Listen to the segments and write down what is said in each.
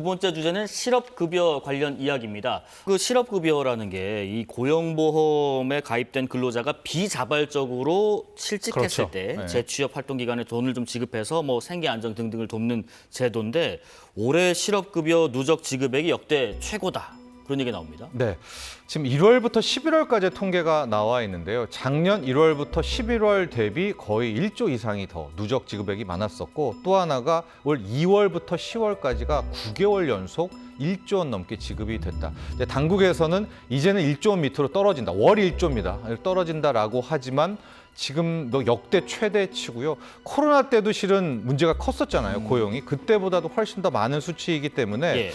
두 번째 주제는 실업급여 관련 이야기입니다. 그 실업급여라는 게 이 고용보험에 가입된 근로자가 비자발적으로 실직했을 그렇죠. 때 네. 재취업 활동 기간에 돈을 좀 지급해서 뭐 생계 안정 등등을 돕는 제도인데 올해 실업급여 누적 지급액이 역대 최고다. 그런 얘기 나옵니다. 네, 지금 1월부터 11월까지 통계가 나와 있는데요. 작년 1월부터 11월 대비 거의 1조 이상이 더 누적 지급액이 많았었고 또 하나가 올 2월부터 10월까지가 9개월 연속 1조 원 넘게 지급이 됐다. 이제 당국에서는 이제는 1조 원 밑으로 떨어진다. 월 1조입니다. 떨어진다라고 하지만 지금 뭐 역대 최대치고요. 코로나 때도 실은 문제가 컸었잖아요. 고용이. 그때보다도 훨씬 더 많은 수치이기 때문에 예.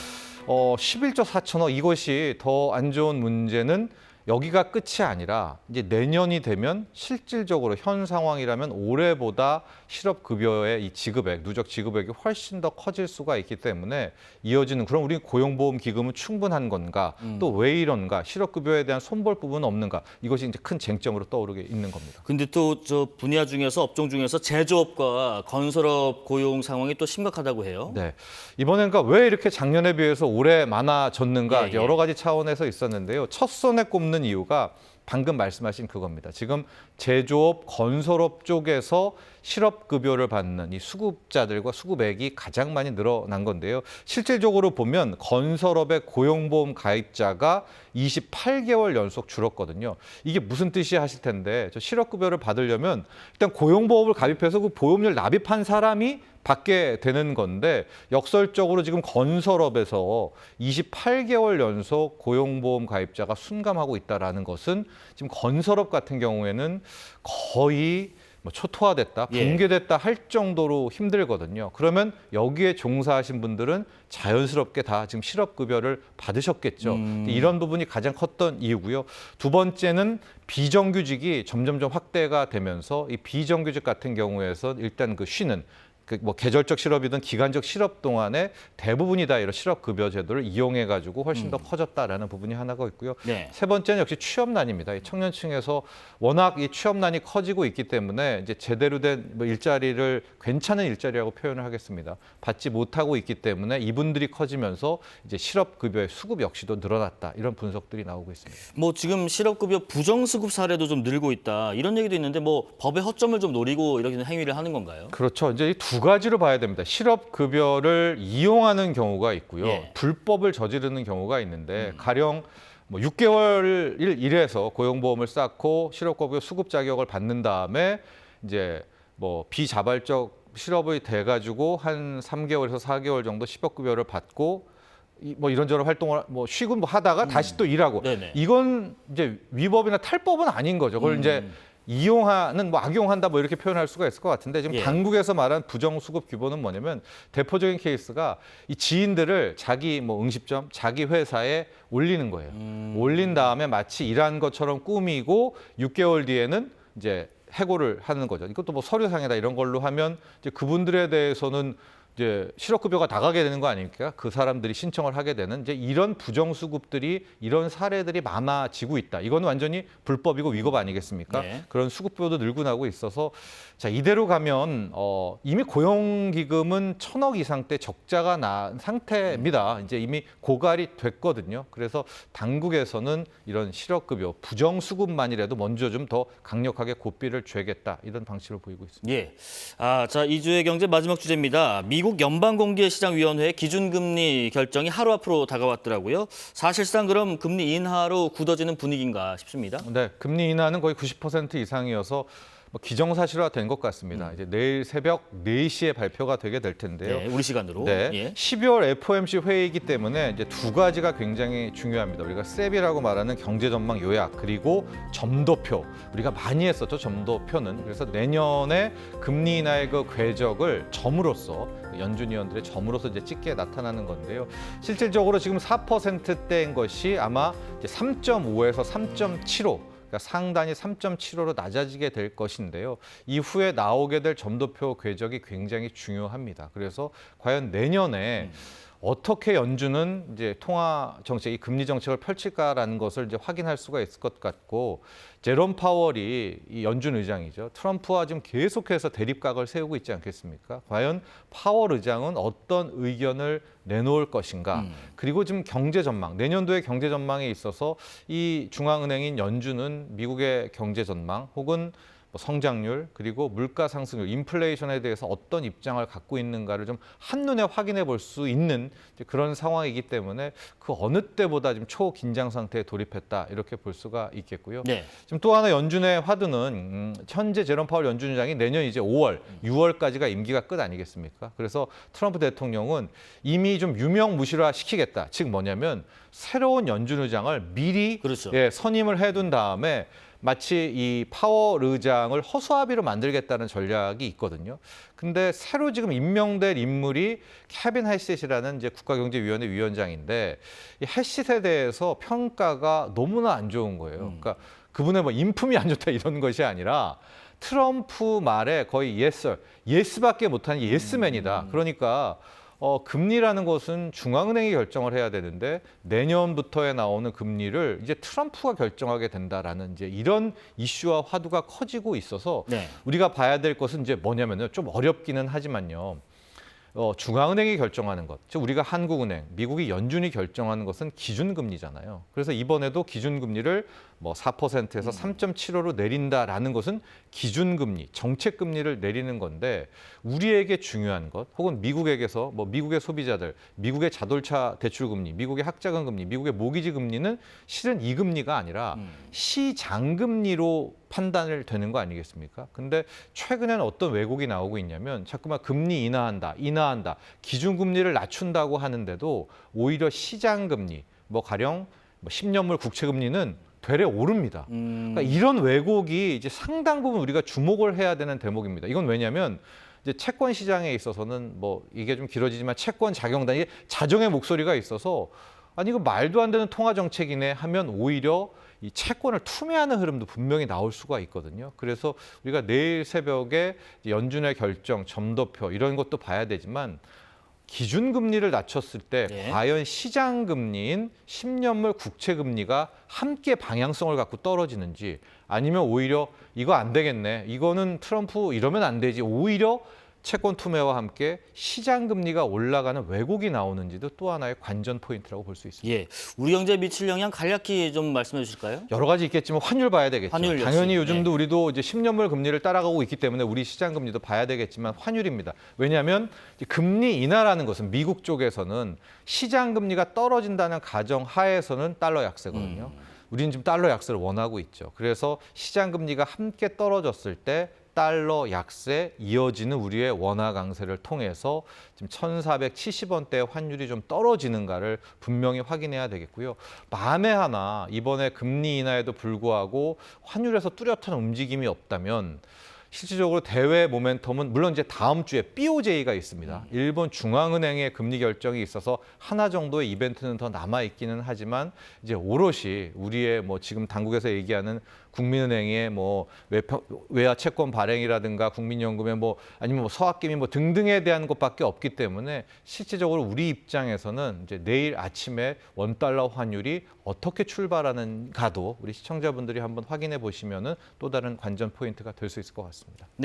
11조 4천억 이것이 더 안 좋은 문제는 여기가 끝이 아니라 이제 내년이 되면 실질적으로 현 상황이라면 올해보다 실업급여의 이 지급액, 누적 지급액이 훨씬 더 커질 수가 있기 때문에 이어지는 그럼 우리 고용보험기금은 충분한 건가? 또 왜 이런가? 실업급여에 대한 손볼 부분은 없는가? 이것이 이제 큰 쟁점으로 떠오르게 있는 겁니다. 근데 또 저 분야 중에서 업종 중에서 제조업과 건설업 고용 상황이 또 심각하다고 해요. 네, 이번엔 그러니까 왜 이렇게 작년에 비해서 올해 많아졌는가 예, 이제 여러 가지 차원에서 있었는데요. 첫 손에 꼽는 이유가 방금 말씀하신 그겁니다. 지금 제조업, 건설업 쪽에서 실업급여를 받는 이 수급자들과 수급액이 가장 많이 늘어난 건데요. 실질적으로 보면 건설업의 고용보험 가입자가 28개월 연속 줄었거든요. 이게 무슨 뜻이 하실 텐데 저 실업급여를 받으려면 일단 고용보험을 가입해서 그 보험료를 납입한 사람이 받게 되는 건데 역설적으로 지금 건설업에서 28개월 연속 고용보험 가입자가 순감하고 있다는 것은 지금 건설업 같은 경우에는 거의 뭐 초토화됐다, 붕괴됐다 할 정도로 힘들거든요. 그러면 여기에 종사하신 분들은 자연스럽게 다 지금 실업급여를 받으셨겠죠. 이런 부분이 가장 컸던 이유고요. 두 번째는 비정규직이 점점점 확대가 되면서 이 비정규직 같은 경우에서 일단 그 쉬는 뭐 계절적 실업이든 기간적 실업 동안에 대부분이 다 이런 실업급여 제도를 이용해가지고 훨씬 더 커졌다라는 부분이 하나가 있고요. 네. 세 번째는 역시 취업난입니다. 이 청년층에서 워낙 이 취업난이 커지고 있기 때문에 이제 제대로 된 뭐 일자리를 괜찮은 일자리라고 표현을 하겠습니다. 받지 못하고 있기 때문에 이분들이 커지면서 이제 실업급여의 수급 역시도 늘어났다 이런 분석들이 나오고 있습니다. 뭐 지금 실업급여 부정수급 사례도 좀 늘고 있다 이런 얘기도 있는데 뭐 법의 허점을 좀 노리고 이렇게 행위를 하는 건가요? 그렇죠. 이제 이 두 가지로 봐야 됩니다. 실업급여를 이용하는 경우가 있고요. 예. 불법을 저지르는 경우가 있는데 가령 뭐 6개월 일해서 고용보험을 쌓고 실업급여 수급 자격을 받는 다음에 이제 뭐 비자발적 실업이 돼가지고 한 3개월에서 4개월 정도 실업급여를 받고 뭐 이런저런 활동을 뭐 쉬고 뭐 하다가 다시 또 일하고 네네. 이건 이제 위법이나 탈법은 아닌 거죠. 그걸 이제 이용하는 뭐 악용한다 뭐 이렇게 표현할 수가 있을 것 같은데 지금 예. 당국에서 말한 부정수급 규범은 뭐냐면 대표적인 케이스가 이 지인들을 자기 뭐 응시점 자기 회사에 올리는 거예요. 올린 다음에 마치 일한 것처럼 꾸미고 6개월 뒤에는 이제 해고를 하는 거죠. 이것도 뭐 서류상이다 이런 걸로 하면 이제 그분들에 대해서는 이제 실업급여가 나가게 되는 거 아닙니까? 그 사람들이 신청을 하게 되는 이제 이런 부정수급들이 이런 사례들이 많아지고 있다. 이건 완전히 불법이고 위법 아니겠습니까? 네. 그런 수급료도 늘고 나고 있어서 자 이대로 가면 이미 고용기금은 1,000억 이상대 적자가 난 상태입니다. 이제 이미 고갈이 됐거든요. 그래서 당국에서는 이런 실업급여 부정수급만이라도 먼저 좀 더 강력하게 고삐를 줘야겠다 이런 방식을 보이고 있습니다. 예. 자, 이주의 경제 마지막 주제입니다. 미국 연방공개시장위원회의 기준금리 결정이 하루 앞으로 다가왔더라고요. 사실상 그럼 금리 인하로 굳어지는 분위기인가 싶습니다. 네, 금리 인하는 거의 90% 이상이어서 뭐 기정사실화된 것 같습니다. 이제 내일 새벽 4시에 발표가 되게 될 텐데요. 네, 우리 시간으로. 네, 예. 12월 FOMC 회의이기 때문에 이제 두 가지가 굉장히 중요합니다. 우리가 세비라고 말하는 경제 전망 요약 그리고 점도표 우리가 많이 했었죠. 점도표는 그래서 내년에 금리 인하의 그 궤적을 점으로써 연준 위원들의 점으로서 이제 찍게 나타나는 건데요. 실질적으로 지금 4%대인 것이 아마 이제 3.5에서 3.75. 그러니까 상단이 3.75로 낮아지게 될 것인데요. 이후에 나오게 될 점도표 궤적이 굉장히 중요합니다. 그래서 과연 내년에 어떻게 연준은 이제 통화 정책, 이 금리 정책을 펼칠까라는 것을 이제 확인할 수가 있을 것 같고, 제롬 파월이 이 연준 의장이죠. 트럼프와 지금 계속해서 대립각을 세우고 있지 않겠습니까? 과연 파월 의장은 어떤 의견을 내놓을 것인가? 그리고 지금 경제 전망, 내년도의 경제 전망에 있어서 이 중앙은행인 연준은 미국의 경제 전망 혹은 성장률 그리고 물가 상승률, 인플레이션에 대해서 어떤 입장을 갖고 있는가를 좀 한눈에 확인해 볼 수 있는 그런 상황이기 때문에 그 어느 때보다 지금 초긴장 상태에 돌입했다 이렇게 볼 수가 있겠고요. 네. 지금 또 하나 연준의 화두는 현재 제롬 파월 연준 의장이 내년 이제 5월, 6월까지가 임기가 끝 아니겠습니까? 그래서 트럼프 대통령은 이미 좀 유명무실화 시키겠다. 즉 뭐냐면 새로운 연준 의장을 미리 그렇죠. 선임을 해둔 다음에 마치 이 파월 의장을 허수아비로 만들겠다는 전략이 있거든요. 근데 새로 지금 임명될 인물이 케빈 해시셋이라는 이제 국가경제위원회 위원장인데, 이 해시셋에 대해서 평가가 너무나 안 좋은 거예요. 그러니까 그분의 뭐 인품이 안 좋다 이런 것이 아니라 트럼프 말에 거의 예스밖에 못하는 예스맨이다. 그러니까 금리라는 것은 중앙은행이 결정을 해야 되는데 내년부터에 나오는 금리를 이제 트럼프가 결정하게 된다라는 이제 이런 이슈와 화두가 커지고 있어서 네. 우리가 봐야 될 것은 이제 뭐냐면요. 좀 어렵기는 하지만요. 중앙은행이 결정하는 것, 즉 우리가 한국은행, 미국이 연준이 결정하는 것은 기준금리잖아요. 그래서 이번에도 기준금리를 뭐 4%에서 3.75로 내린다라는 것은 기준금리, 정책금리를 내리는 건데, 우리에게 중요한 것, 혹은 미국에게서 뭐 미국의 소비자들, 미국의 자동차 대출금리, 미국의 학자금리, 미국의 모기지 금리는 실은 이 금리가 아니라 시장금리로 판단을 되는 거 아니겠습니까? 근데 최근에는 어떤 왜곡이 나오고 있냐면 자꾸만 금리 인하한다, 기준금리를 낮춘다고 하는데도 오히려 시장금리, 뭐 가령 10년물 국채금리는 되레 오릅니다. 그러니까 이런 왜곡이 이제 상당 부분 우리가 주목을 해야 되는 대목입니다. 이건 왜냐하면 이제 채권 시장에 있어서는 뭐 이게 좀 길어지지만 채권 자경단이 자정의 목소리가 있어서 아니 이거 말도 안 되는 통화 정책이네 하면 오히려 이 채권을 투매하는 흐름도 분명히 나올 수가 있거든요. 그래서 우리가 내일 새벽에 연준의 결정, 점도표 이런 것도 봐야 되지만 기준금리를 낮췄을 때 네. 과연 시장금리인 10년물 국채금리가 함께 방향성을 갖고 떨어지는지, 아니면 오히려 이거 안 되겠네, 이거는 트럼프 이러면 안 되지, 오히려 채권 투매와 함께 시장 금리가 올라가는 왜곡이 나오는지도 또 하나의 관전 포인트라고 볼 수 있습니다. 예. 우리 경제에 미칠 영향 간략히 좀 말씀해 주실까요? 여러 가지 있겠지만 환율 봐야 되겠죠. 환율 역시. 당연히 요즘도 우리도 이제 10년물 금리를 따라가고 있기 때문에 우리 시장 금리도 봐야 되겠지만 환율입니다. 왜냐하면 금리 인하라는 것은 미국 쪽에서는 시장 금리가 떨어진다는 가정 하에서는 달러 약세거든요. 우리는 지금 달러 약세를 원하고 있죠. 그래서 시장 금리가 함께 떨어졌을 때 달러 약세 이어지는 우리의 원화 강세를 통해서 지금 1,470원대 환율이 좀 떨어지는가를 분명히 확인해야 되겠고요. 만에 하나 이번에 금리 인하에도 불구하고 환율에서 뚜렷한 움직임이 없다면 실질적으로 대외 모멘텀은 물론 이제 다음 주에 BOJ가 있습니다. 일본 중앙은행의 금리 결정이 있어서 하나 정도의 이벤트는 더 남아 있기는 하지만 이제 오롯이 우리의 뭐 지금 당국에서 얘기하는 국민은행의 뭐 외화 채권 발행이라든가 국민연금의 뭐 아니면 뭐 서학금이 뭐 등등에 대한 것밖에 없기 때문에 실질적으로 우리 입장에서는 이제 내일 아침에 원달러 환율이 어떻게 출발하는가도 우리 시청자분들이 한번 확인해 보시면은 또 다른 관전 포인트가 될 수 있을 것 같습니다.